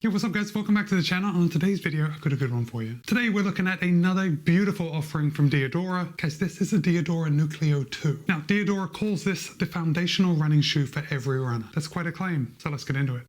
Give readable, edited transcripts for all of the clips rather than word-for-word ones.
Yo, what's up guys? Welcome back to the channel. On today's video, I've got a good one for you. Today we're looking at another beautiful offering from DIADORA. Guys, this is a DIADORA NUCLEO 2. Now, DIADORA calls this the foundational running shoe for every runner. That's quite a claim, so let's get into it.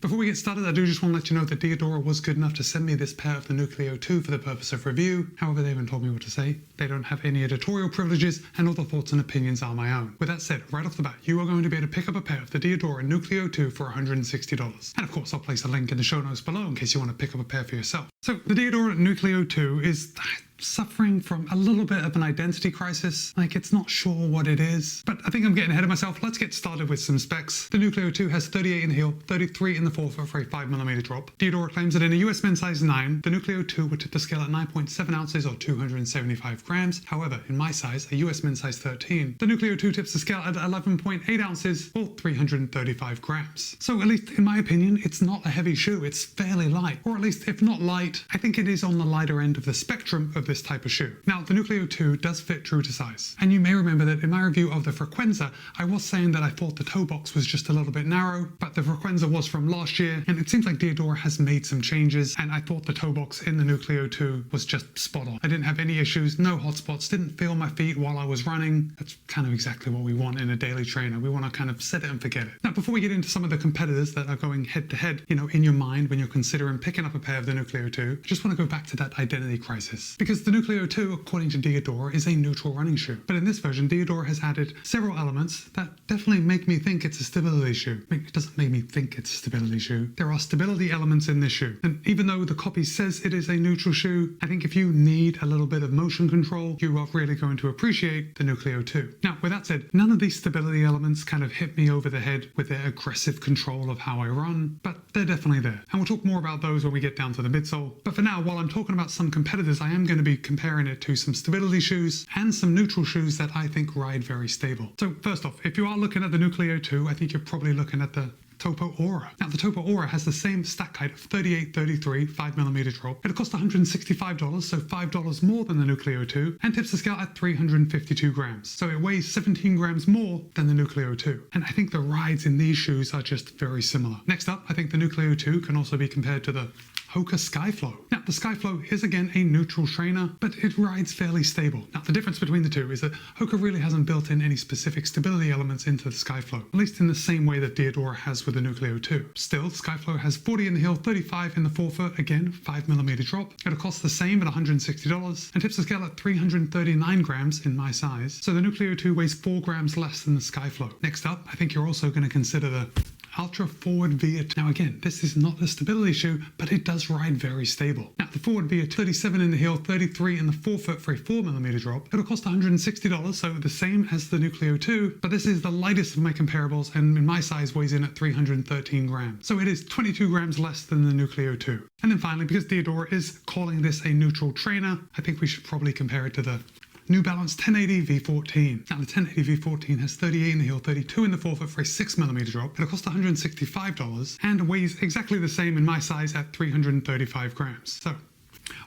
Before we get started, I do just want to let you know that DIADORA was good enough to send me this pair of the NUCLEO 2 for the purpose of review. However, they haven't told me what to say. They don't have any editorial privileges, and all the thoughts and opinions are my own. With that said, right off the bat, you are going to be able to pick up a pair of the DIADORA NUCLEO 2 for $160. And of course, I'll place a link in the show notes below in case you want to pick up a pair for yourself. So the DIADORA NUCLEO 2 is suffering from a little bit of an identity crisis. Like, it's not sure what it is, but I think I'm getting ahead of myself. Let's get started with some specs. The NUCLEO 2 has 38 in the heel, 33 in the forefoot for a 5mm drop. DIADORA claims that in a US men's size 9, the NUCLEO 2 would tip the scale at 9.7 ounces or 275 grams. However, in my size, a US men's size 13, the NUCLEO 2 tips the scale at 11.8 ounces or 335 grams. So at least in my opinion, it's not a heavy shoe. It's fairly light, or at least if not light, I think it is on the lighter end of the spectrum of this type of shoe. Now, the NUCLEO 2 does fit true to size. And you may remember that in my review of the Frequenza, I was saying that I thought the toe box was just a little bit narrow, but the Frequenza was from last year, and it seems like DIADORA has made some changes, and I thought the toe box in the NUCLEO 2 was just spot on. I didn't have any issues, no hot spots, didn't feel my feet while I was running. That's kind of exactly what we want in a daily trainer. We want to kind of set it and forget it. Now, before we get into some of the competitors that are going head to head, in your mind when you're considering picking up a pair of the NUCLEO 2, I just want to go back to that identity crisis. Because the NUCLEO 2, according to DIADORA, is a neutral running shoe. But in this version, DIADORA has added several elements that definitely make me think it's a stability shoe. It doesn't make me think it's a stability shoe. There are stability elements in this shoe. And even though the copy says it is a neutral shoe, I think if you need a little bit of motion control, you are really going to appreciate the NUCLEO 2. Now, with that said, none of these stability elements kind of hit me over the head with their aggressive control of how I run, but they're definitely there. And we'll talk more about those when we get down to the midsole. But for now, while I'm talking about some competitors, I am going to be comparing it to some stability shoes and some neutral shoes that I think ride very stable. So first off, if you are looking at the NUCLEO 2, I think you're probably looking at the Topo Aura. Now, the Topo Aura has the same stack height of 38-33 5mm drop. It'll cost $165, so $5 more than the NUCLEO 2, and tips the scale at 352 grams. So it weighs 17 grams more than the NUCLEO 2. And I think the rides in these shoes are just very similar. Next up, I think the NUCLEO 2 can also be compared to the Hoka Skyflow. Now, the Skyflow is again a neutral trainer, but it rides fairly stable. Now, the difference between the two is that Hoka really hasn't built in any specific stability elements into the Skyflow, at least in the same way that DIADORA has with the NUCLEO 2. Still, the Skyflow has 40 in the heel, 35 in the forefoot, again, 5mm drop. It'll cost the same at $160 and tips the scale at 339 grams in my size. So the NUCLEO 2 weighs 4 grams less than the Skyflow. Next up, I think you're also going to consider the Ultra Forward Via. Now again, this is not a stability shoe, but it does ride very stable. Now, the Forward Via 37 in the heel, 33 in the forefoot for a 4mm drop. It'll cost $160, so the same as the NUCLEO 2, but this is the lightest of my comparables, and in my size weighs in at 313 grams. So it is 22 grams less than the NUCLEO 2. And then finally, because DIADORA is calling this a neutral trainer, I think we should probably compare it to the New Balance 1080 V14. Now, the 1080 V14 has 38 in the heel, 32 in the forefoot for a 6mm drop. It'll cost $165 and weighs exactly the same in my size at 335 grams. So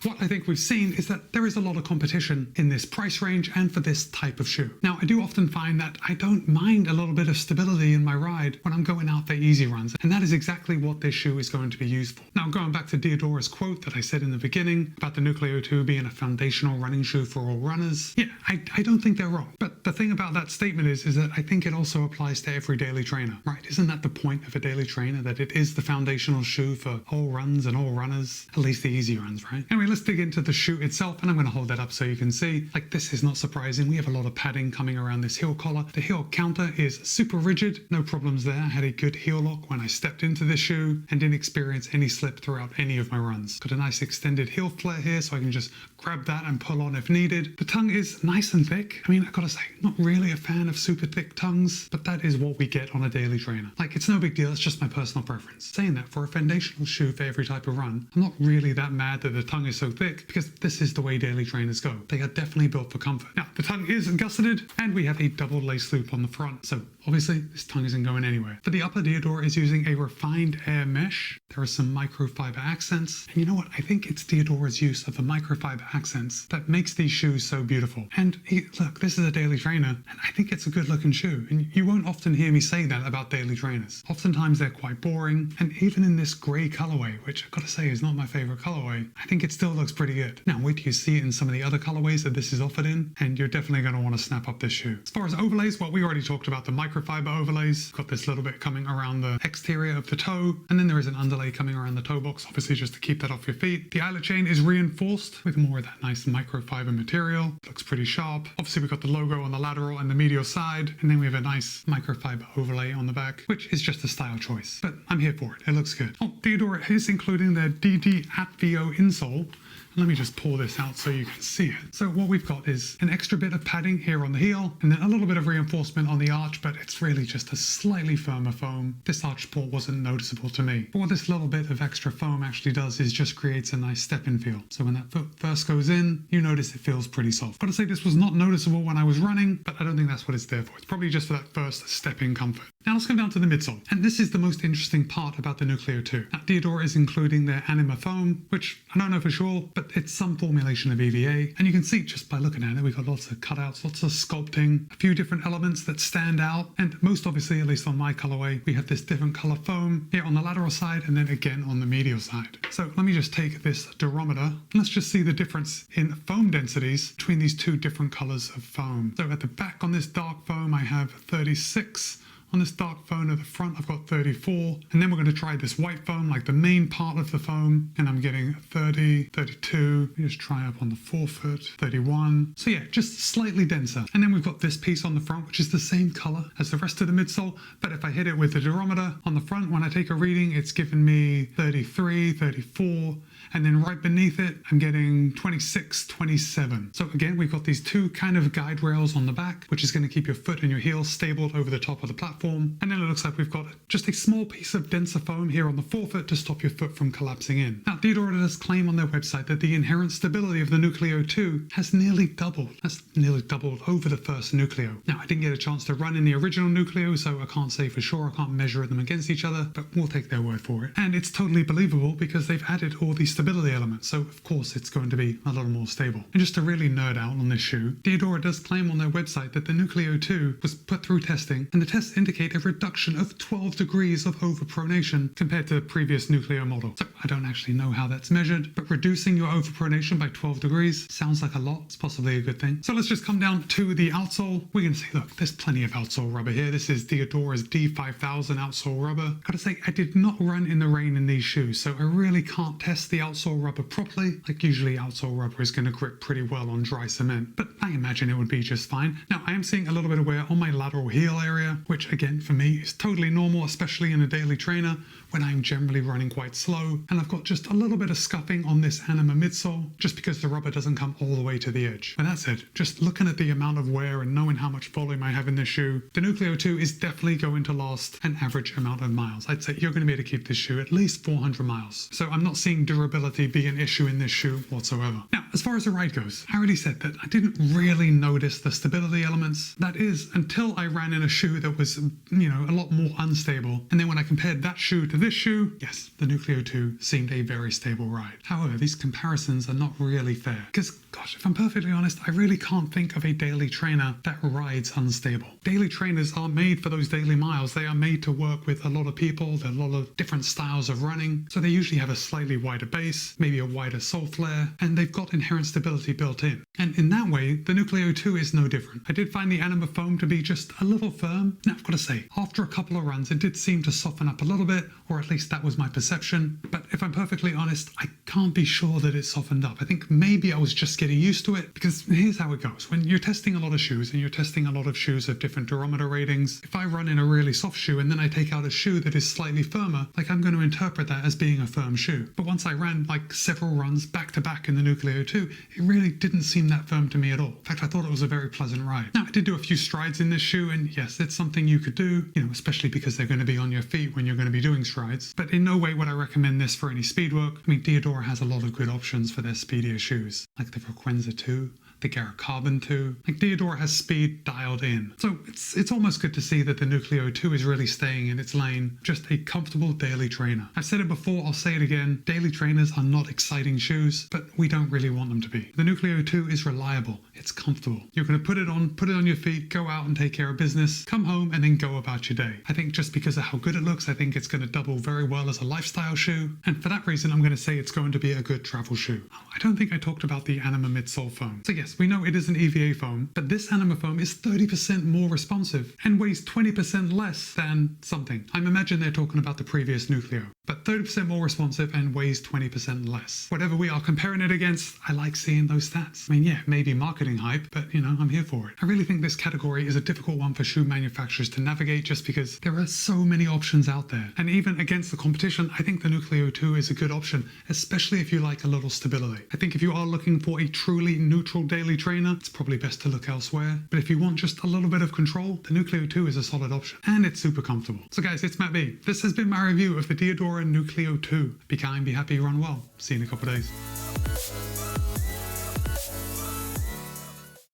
what I think we've seen is that there is a lot of competition in this price range and for this type of shoe. Now, I do often find that I don't mind a little bit of stability in my ride when I'm going out for easy runs, and that is exactly what this shoe is going to be used for. Now, going back to DIADORA's quote that I said in the beginning about the NUCLEO 2 being a foundational running shoe for all runners, yeah, I don't think they're wrong. But the thing about that statement is that I think it also applies to every daily trainer, right? Isn't that the point of a daily trainer, that it is the foundational shoe for all runs and all runners, at least the easy runs, right? Anyway, let's dig into the shoe itself, and I'm going to hold that up so you can see. Like, this is not surprising. We have a lot of padding coming around this heel collar. The heel counter is super rigid, no problems there. I had a good heel lock when I stepped into this shoe and didn't experience any slip throughout any of my runs. Got a nice extended heel flare here, so I can just grab that and pull on if needed. The tongue is nice and thick. I mean, I gotta say, not really a fan of super thick tongues, but that is what we get on a daily trainer. Like, it's no big deal, it's just my personal preference. Saying that, for a foundational shoe for every type of run, I'm not really that mad that the tongue tongue is so thick because this is the way daily trainers go. They are definitely built for comfort. Now, the tongue is gusseted and we have a double lace loop on the front. So obviously this tongue isn't going anywhere. For the upper, Diadora is using a refined air mesh. There are some microfiber accents. And you know what? I think it's Diadora's use of the microfiber accents that makes these shoes so beautiful. And look, this is a daily trainer and I think it's a good looking shoe. And you won't often hear me say that about daily trainers. Oftentimes they're quite boring. And even in this gray colorway, which I've got to say is not my favorite colorway, I think it still looks pretty good. Now wait till you see it in some of the other colorways that this is offered in, and you're definitely going to want to snap up this shoe. As far as overlays, well, we already talked about the microfiber overlays. Got this little bit coming around the exterior of the toe, and then there is an underlay coming around the toe box, obviously just to keep that off your feet. The eyelet chain is reinforced with more of that nice microfiber material. Looks pretty sharp. Obviously we've got the logo on the lateral and the medial side, and then we have a nice microfiber overlay on the back, which is just a style choice, but I'm here for it. It looks good. Oh, Diadora is including their DD@VO insole. Let me just pull this out so you can see it. So what we've got is an extra bit of padding here on the heel, and then a little bit of reinforcement on the arch, but it's really just a slightly firmer foam. This arch support wasn't noticeable to me. But what this little bit of extra foam actually does is just creates a nice step-in feel. So when that foot first goes in, you notice it feels pretty soft. Gotta say this was not noticeable when I was running, but I don't think that's what it's there for. It's probably just for that first step-in comfort. Now let's come down to the midsole. And this is the most interesting part about the Nucleo 2. Now, Diadora is including their Anima foam, which I don't know for sure, but it's some formulation of EVA. And you can see just by looking at it, we've got lots of cutouts, lots of sculpting, a few different elements that stand out. And most obviously, at least on my colorway, we have this different color foam here on the lateral side and then again on the medial side. So let me just take this durometer and let's just see the difference in foam densities between these two different colors of foam. So at the back on this dark foam, I have 36. On this dark foam at the front, I've got 34. And then we're going to try this white foam, like the main part of the foam. And I'm getting 30, 32. Let me just try up on the forefoot, 31. So yeah, just slightly denser. And then we've got this piece on the front, which is the same color as the rest of the midsole. But if I hit it with the durometer on the front, when I take a reading, it's giving me 33, 34. And then right beneath it, I'm getting 26, 27. So again, we've got these two kind of guide rails on the back, which is going to keep your foot and your heel stabled over the top of the platform. And then it looks like we've got just a small piece of denser foam here on the forefoot to stop your foot from collapsing in. Now, Diadora does claim on their website that the inherent stability of the Nucleo 2 has nearly doubled. That's nearly doubled over the first Nucleo. Now, I didn't get a chance to run in the original Nucleo, so I can't say for sure. I can't measure them against each other, but we'll take their word for it. And it's totally believable because they've added all these stability elements, so of course it's going to be a little more stable. And just to really nerd out on this shoe, Diadora does claim on their website that the Nucleo 2 was put through testing, and the tests indicate a reduction of 12 degrees of overpronation compared to the previous Nucleo model. So I don't actually know how that's measured, but reducing your overpronation by 12 degrees sounds like a lot. It's possibly a good thing. So let's just come down to the outsole. We're going to see, look, there's plenty of outsole rubber here. This is Diadora's D5000 outsole rubber. Gotta say, I did not run in the rain in these shoes, so I really can't test the outsole rubber properly. Like usually outsole rubber is going to grip pretty well on dry cement, but I imagine it would be just fine. Now I am seeing a little bit of wear on my lateral heel area, which again for me is totally normal, especially in a daily trainer when I'm generally running quite slow. And I've got just a little bit of scuffing on this Anima midsole just because the rubber doesn't come all the way to the edge. But that said, just looking at the amount of wear and knowing how much volume I have in this shoe, the Nucleo 2 is definitely going to last an average amount of miles. I'd say you're going to be able to keep this shoe at least 400 miles. So I'm not seeing durability be an issue in this shoe whatsoever. Now, as far as the ride goes, I already said that I didn't really notice the stability elements. That is, until I ran in a shoe that was, a lot more unstable. And then when I compared that shoe to this shoe, yes, the Nucleo 2 seemed a very stable ride. However, these comparisons are not really fair. Because, gosh, if I'm perfectly honest, I really can't think of a daily trainer that rides unstable. Daily trainers are made for those daily miles. They are made to work with a lot of people, a lot of different styles of running. So they usually have a slightly wider base, maybe a wider sole flare, and they've got inherent stability built in. And in that way, the Nucleo 2 is no different. I did find the Anima foam to be just a little firm. Now, I've got to say, after a couple of runs, it did seem to soften up a little bit, or at least that was my perception. But if I'm perfectly honest, I can't be sure that it softened up. I think maybe I was just getting getting used to it, because here's how it goes. When you're testing a lot of shoes and you're testing a lot of shoes of different durometer ratings, if I run in a really soft shoe and then I take out a shoe that is slightly firmer, like I'm going to interpret that as being a firm shoe. But once I ran like several runs back to back in the Nucleo 2, it really didn't seem that firm to me at all. In fact, I thought it was a very pleasant ride. Now, I did do a few strides in this shoe, and yes, it's something you could do, especially because they're going to be on your feet when you're going to be doing strides. But in no way would I recommend this for any speed work. I mean, DIADORA has a lot of good options for their speedier shoes, like the Frequenza 2, the Garrett Carbon 2. Like, DIADORA has speed dialed in. So it's almost good to see that the Nucleo 2 is really staying in its lane, just a comfortable daily trainer. I've said it before, I'll say it again, daily trainers are not exciting shoes, but we don't really want them to be. The Nucleo 2 is reliable, it's comfortable. You're going to put it on your feet, go out and take care of business, come home and then go about your day. I think just because of how good it looks, I think it's going to double very well as a lifestyle shoe, and for that reason I'm going to say it's going to be a good travel shoe. I don't think I talked about the Anima midsole foam. So yes, we know it is an EVA foam, but this Anima foam is 30% more responsive and weighs 20% less than something. I imagine they're talking about the previous Nucleo, but 30% more responsive and weighs 20% less. Whatever we are comparing it against, I like seeing those stats. I mean, yeah, maybe marketing hype, but I'm here for it. I really think this category is a difficult one for shoe manufacturers to navigate just because there are so many options out there. And even against the competition, I think the Nucleo 2 is a good option, especially if you like a little stability. I think if you are looking for a truly neutral daily trainer, it's probably best to look elsewhere. But if you want just a little bit of control, the Nucleo 2 is a solid option. And it's super comfortable. So guys, it's Matt B. This has been my review of the DIADORA Nucleo 2. Be kind, be happy, run well. See you in a couple of days.